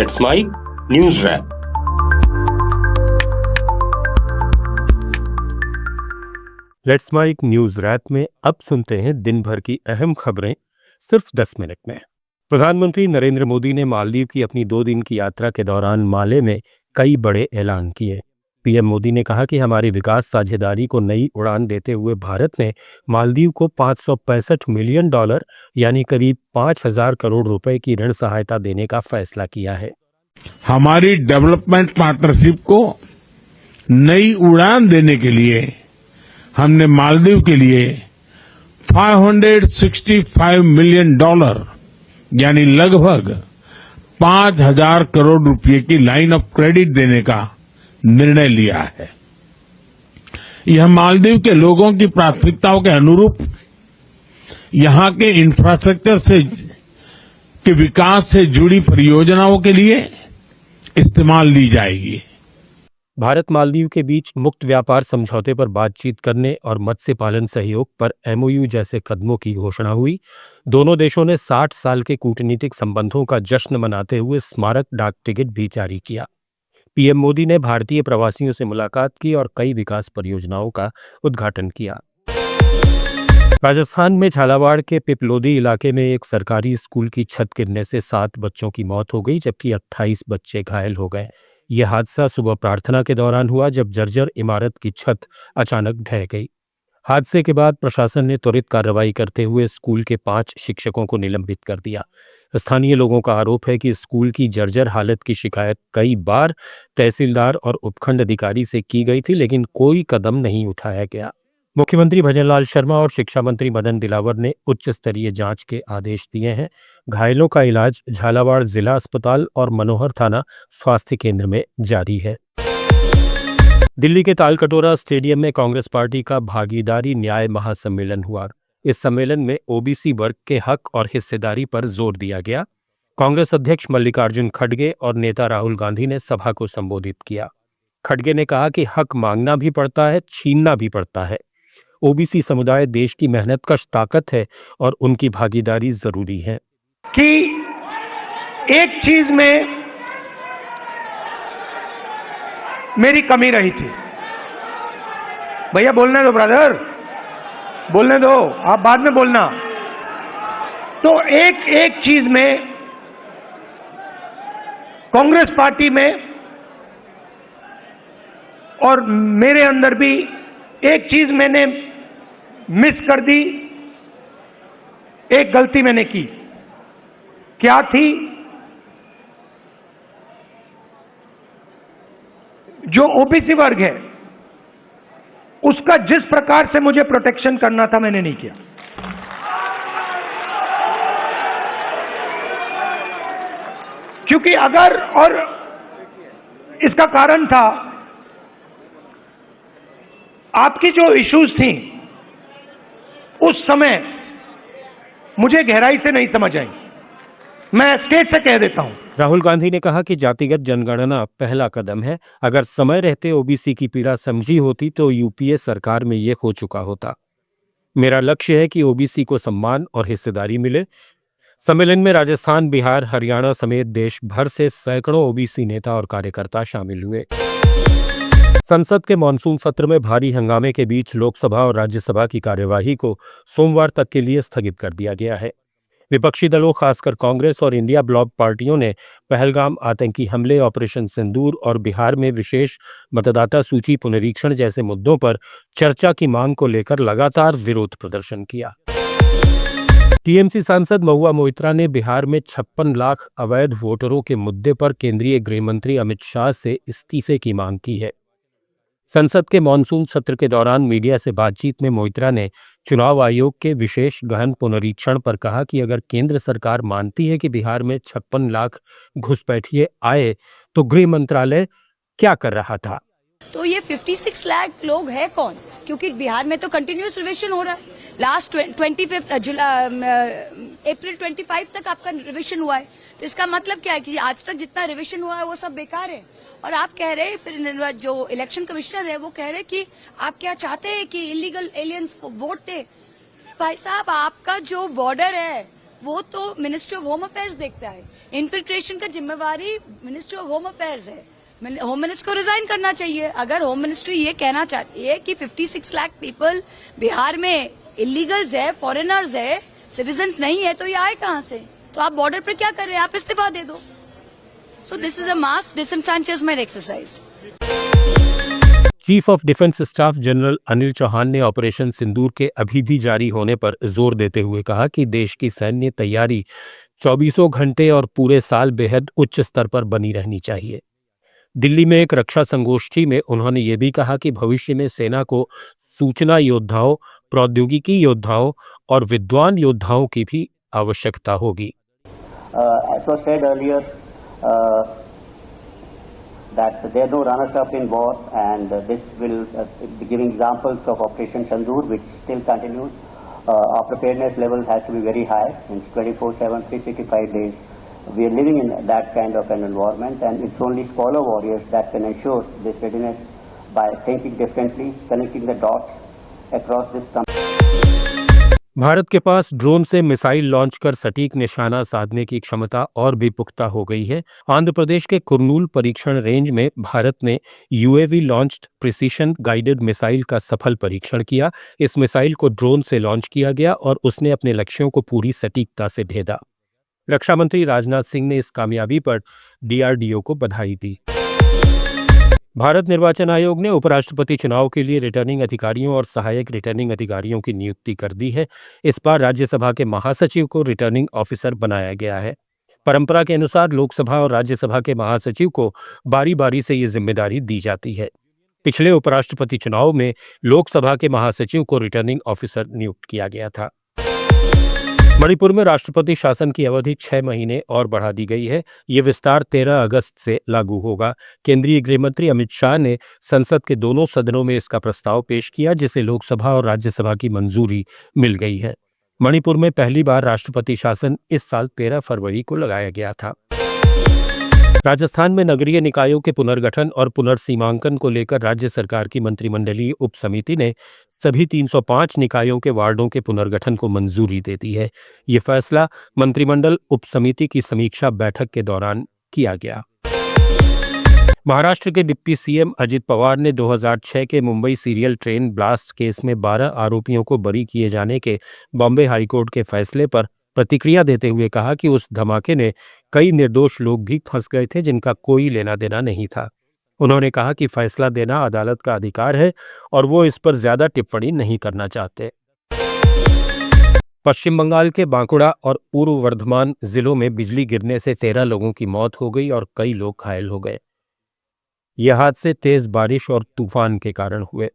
Let's mic news rap. Let's mic news rap में अब सुनते हैं दिन भर की अहम खबरें सिर्फ 10 मिनट में। प्रधानमंत्री नरेंद्र मोदी ने मालदीव की अपनी 2 दिन की यात्रा के दौरान माले में कई बड़े ऐलान किए। पीएम मोदी ने कहा कि हमारी विकास साझेदारी को नई उड़ान देते हुए भारत ने मालदीव को $565 मिलियन यानी करीब 5,000 करोड़ रुपए की ऋण सहायता देने का फैसला किया है। हमारी डेवलपमेंट पार्टनरशिप को नई उड़ान देने के लिए हमने मालदीव के लिए $565 मिलियन यानी लगभग 5,000 करोड़ रुपए की लाइन ऑफ क्रेडिट देने का निर्णय लिया है। यह मालदीव के लोगों की प्राथमिकताओं के अनुरूप यहां के इंफ्रास्ट्रक्चर के विकास से जुड़ी परियोजनाओं के लिए इस्तेमाल ली जाएगी। भारत मालदीव के बीच मुक्त व्यापार समझौते पर बातचीत करने और मत्स्य पालन सहयोग पर एमओयू जैसे कदमों की घोषणा हुई। दोनों देशों ने 60 साल के कूटनीतिक संबंधों का जश्न मनाते हुए स्मारक डाक टिकट भी जारी किया। पीएम मोदी ने भारतीय प्रवासियों से मुलाकात की और कई विकास परियोजनाओं का उद्घाटन किया। राजस्थान में झालावाड़ के पिपलोदी इलाके में एक सरकारी स्कूल की छत गिरने से 7 बच्चों की मौत हो गई, जबकि 28 बच्चे घायल हो गए। यह हादसा सुबह प्रार्थना के दौरान हुआ, जब जर्जर इमारत की छत अचानक ढह गई। हादसे के बाद प्रशासन ने त्वरित कार्रवाई करते हुए स्कूल के 5 शिक्षकों को निलंबित कर दिया। स्थानीय लोगों का आरोप है कि स्कूल की जर्जर हालत की शिकायत कई बार तहसीलदार और उपखंड अधिकारी से की गई थी, लेकिन कोई कदम नहीं उठाया गया। मुख्यमंत्री भजनलाल शर्मा और शिक्षा मंत्री मदन दिलावर ने उच्च स्तरीय जांच के आदेश दिए हैं। घायलों का इलाज झालावाड़ जिला अस्पताल और मनोहर थाना स्वास्थ्य केंद्र में जारी है। दिल्ली के तालकटोरा स्टेडियम में कांग्रेस पार्टी का भागीदारी न्याय महासम्मेलन हुआ। इस सम्मेलन में ओबीसी वर्ग के हक और हिस्सेदारी पर जोर दिया गया। कांग्रेस अध्यक्ष मल्लिकार्जुन खड़गे और नेता राहुल गांधी ने सभा को संबोधित किया। खड़गे ने कहा कि हक मांगना भी पड़ता है, छीनना भी पड़ता है। ओबीसी समुदाय देश की मेहनतकश ताकत है और उनकी भागीदारी जरूरी है। कि एक चीज में मेरी कमी रही थी। भैया बोलने दो, ब्रदर बोलने दो, आप बाद में बोलना। तो एक चीज में कांग्रेस पार्टी में और मेरे अंदर भी एक चीज मैंने मिस कर दी, एक गलती मैंने की। क्या थी? जो ओबीसी वर्ग है उसका जिस प्रकार से मुझे प्रोटेक्शन करना था, मैंने नहीं किया। क्योंकि अगर, और इसका कारण था आपकी जो इश्यूज थी उस समय मुझे गहराई से नहीं समझ आई। मैं स्टेज से कह देता हूं। राहुल गांधी ने कहा कि जातिगत जनगणना पहला कदम है। अगर समय रहते ओबीसी की पीड़ा समझी होती तो यूपीए सरकार में ये हो चुका होता। मेरा लक्ष्य है कि ओबीसी को सम्मान और हिस्सेदारी मिले। सम्मेलन में राजस्थान, बिहार, हरियाणा समेत देश भर से सैकड़ों ओबीसी नेता और कार्यकर्ता शामिल हुए। संसद के मानसून सत्र में भारी हंगामे के बीच लोकसभा और राज्यसभा की कार्यवाही को सोमवार तक के लिए स्थगित कर दिया गया है। विपक्षी दलों, खासकर कांग्रेस और इंडिया ब्लॉक पार्टियों ने पहलगाम आतंकी हमले, ऑपरेशन सिंदूर और बिहार में विशेष मतदाता सूची पुनरीक्षण जैसे मुद्दों पर चर्चा की मांग को लेकर लगातार विरोध प्रदर्शन किया। टीएमसी सांसद महुआ मोइत्रा ने बिहार में 56 लाख अवैध वोटरों के मुद्दे पर केंद्रीय गृह मंत्री अमित शाह से इस्तीफे की मांग की है। संसद के मानसून सत्र के दौरान मीडिया से बातचीत में मोइत्रा ने चुनाव आयोग के विशेष गहन पुनरीक्षण पर कहा कि अगर केंद्र सरकार मानती है कि बिहार में 56 लाख घुसपैठिए आए तो गृह मंत्रालय क्या कर रहा था। तो ये 56 लाख लोग हैं कौन? क्योंकि बिहार में तो कंटिन्यूअस रिविजन हो रहा है। लास्ट 25 अप्रैल 25 तक आपका रिविजन हुआ है। तो इसका मतलब क्या है कि आज तक जितना रिविजन हुआ है वो सब बेकार है। और आप कह रहे हैं, फिर जो इलेक्शन कमिश्नर है वो कह रहे हैं कि आप क्या चाहते हैं कि इलीगल एलियंस वोट दे। भाई साहब, आपका जो बॉर्डर है वो तो मिनिस्ट्री ऑफ होम अफेयर्स देखता है। इन्फिल्ट्रेशन का जिम्मेवारी मिनिस्ट्री ऑफ होम अफेयर्स है। होम मिनिस्टर को रिजाइन करना चाहिए। अगर होम मिनिस्ट्री ये कहना चाहती है कि 56 लाख पीपल बिहार में इलीगल्स है, फॉरेनर्स है, सिटीजन्स नहीं है, तो ये आए कहां से? तो आप बॉर्डर पर क्या कर रहे हैं? आप इस्तीफा दे दो। So this is a mass disenfranchisement exercise. Chief of defence staff general Anil Chauhan ने ऑपरेशन सिंदूर के अभी भी जारी होने पर जोर देते हुए कहा कि देश की सैन्य तैयारी 24 घंटे और पूरे साल बेहद उच्च स्तर पर बनी रहनी चाहिए। दिल्ली में एक रक्षा संगोष्ठी में उन्होंने ये भी कहा कि भविष्य में सेना को सूचना योद्धाओं, प्रौद्योगिकी योद्धाओं और विद्वान योद्धाओं की भी आवश्यकता होगी। As was said earlier, that there are no runners-up in war, and this will be giving examples of Operation Sindoor, which still continues. Our preparedness level has to be very high. It's 24/7, 365 days. We are living in that kind of an environment, and it's only scholar warriors that can ensure this readiness by thinking differently, connecting the dots across this country. Bharat के पास drone से missile launch कर सटीक निशाना साधने की क्षमता और भी पुख्ता हो गई है। आंध्र प्रदेश के कुर्नूल परीक्षण रेंज में भारत ने UAV launched precision guided missile का सफल परीक्षण किया। इस मिसाइल को ड्रोन से लॉन्च किया गया और उसने अपने लक्ष्यों को पूरी सटीकता से भेदा। रक्षा मंत्री राजनाथ सिंह ने इस कामयाबी पर डीआरडीओ को बधाई दी। भारत निर्वाचन आयोग ने उपराष्ट्रपति चुनाव के लिए रिटर्निंग अधिकारियों और सहायक रिटर्निंग अधिकारियों की नियुक्ति कर दी है। इस बार राज्यसभा के महासचिव को रिटर्निंग ऑफिसर बनाया गया है। परंपरा के अनुसार लोकसभा और राज्यसभा के महासचिव को बारी बारी से ये जिम्मेदारी दी जाती है। पिछले उपराष्ट्रपति चुनाव में लोकसभा के महासचिव को रिटर्निंग ऑफिसर नियुक्त किया गया था। मणिपुर में राष्ट्रपति शासन की अवधि 6 महीने और बढ़ा दी गई है। ये विस्तार 13 अगस्त से लागू होगा। केंद्रीय गृह मंत्री अमित शाह ने संसद के दोनों सदनों में इसका प्रस्ताव पेश किया, जिसे लोकसभा और राज्यसभा की मंजूरी मिल गई है। मणिपुर में पहली बार राष्ट्रपति शासन इस साल 13 फरवरी को लगाया गया था। राजस्थान में नगरीय निकायों के पुनर्गठन और पुनर्सीमांकन को लेकर राज्य सरकार की मंत्रिमंडलीय उप समिति ने सभी 305 निकायों के वार्डों के पुनर्गठन को मंजूरी दे दी है। ये फैसला मंत्रिमंडल उप समिति की समीक्षा बैठक के दौरान किया गया। महाराष्ट्र के डिप्टी सीएम अजित पवार ने 2006 के Mumbai serial train blast case में 12 आरोपियों को बरी किए जाने के बॉम्बे हाईकोर्ट के फैसले पर प्रतिक्रिया देते हुए कहा कि उस धमाके ने कई निर्दोष लोग भी फंस गए थे जिनका कोई लेना देना नहीं था। उन्होंने कहा कि फैसला देना अदालत का अधिकार है और वो इस पर ज्यादा टिप्पणी नहीं करना चाहते। पश्चिम बंगाल के बांकुड़ा और पूर्व वर्धमान जिलों में बिजली गिरने से 13 लोगों की मौत हो गई और कई लोग घायल हो गए। यह हादसे तेज बारिश और तूफान के कारण हुए।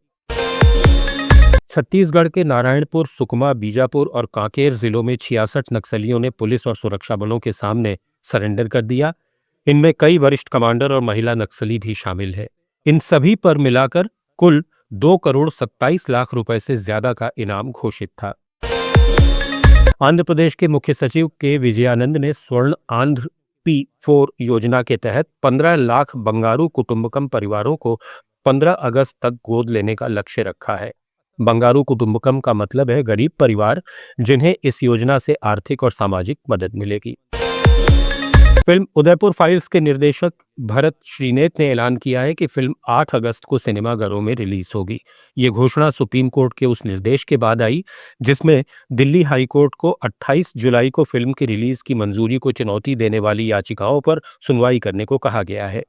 छत्तीसगढ़ के नारायणपुर, सुकमा, बीजापुर और कांकेर जिलों में 66 नक्सलियों ने पुलिस और सुरक्षा बलों के सामने सरेंडर कर दिया। इनमें कई वरिष्ठ कमांडर और महिला नक्सली भी शामिल है। इन सभी पर मिलाकर कुल 2,27 लाख रुपए से ज्यादा का इनाम घोषित था। आंध्र प्रदेश के मुख्य सचिव के विजयानंद ने स्वर्ण आंध्र P4 योजना के तहत 15 लाख बंगारू कुटुंबकम परिवारों को 15 अगस्त तक गोद लेने का लक्ष्य रखा है। बंगारू कुटुंबकम का मतलब है गरीब परिवार, जिन्हें इस योजना से आर्थिक और सामाजिक मदद मिलेगी। फिल्म उदयपुर फाइल्स के निर्देशक भरत श्रीनेत ने ऐलान किया है कि फिल्म 8 अगस्त को सिनेमाघरों में रिलीज होगी। ये घोषणा सुप्रीम कोर्ट के उस निर्देश के बाद आई जिसमें दिल्ली हाई कोर्ट को 28 जुलाई को फिल्म की रिलीज की मंजूरी को चुनौती देने वाली याचिकाओं पर सुनवाई करने को कहा गया है।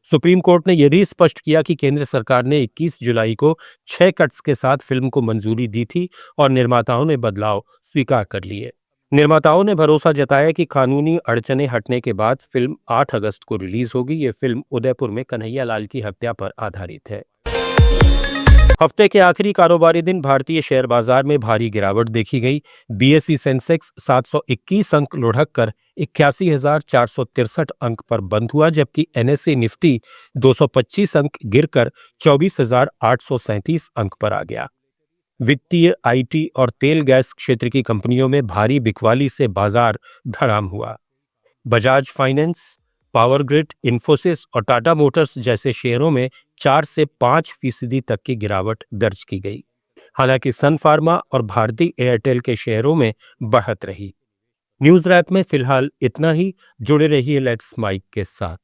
सुप्रीम कोर्ट ने यह भी स्पष्ट किया कि केंद्र सरकार ने 21 जुलाई को 6 कट्स के साथ फिल्म को मंजूरी दी थी और निर्माताओं ने बदलाव स्वीकार कर लिए। निर्माताओं ने भरोसा जताया कि कानूनी अड़चनें हटने के बाद फिल्म 8 अगस्त को रिलीज होगी। ये फिल्म उदयपुर में कन्हैया लाल की हत्या पर आधारित है। हफ्ते के आखिरी कारोबारी दिन भारतीय शेयर बाजार में भारी गिरावट देखी गई। बीएसई सेंसेक्स 721 अंक लुढ़क कर 81,463 अंक पर बंद हुआ, जबकि एनएसई निफ्टी 225 अंक गिरकर 24,837 अंक पर आ गया। वित्तीय, आईटी और तेल गैस क्षेत्र की कंपनियों में भारी बिकवाली से बाजार धड़ाम हुआ। Bajaj finance, power grid, Infosys और टाटा मोटर्स जैसे शेयरों में 4 से 5% तक की गिरावट दर्ज की गई। हालांकि सन फार्मा और भारती एयरटेल के शेयरों में बढ़त रही। न्यूज रैप में फिलहाल इतना ही। जुड़े रहिए लेट्स माइक के साथ।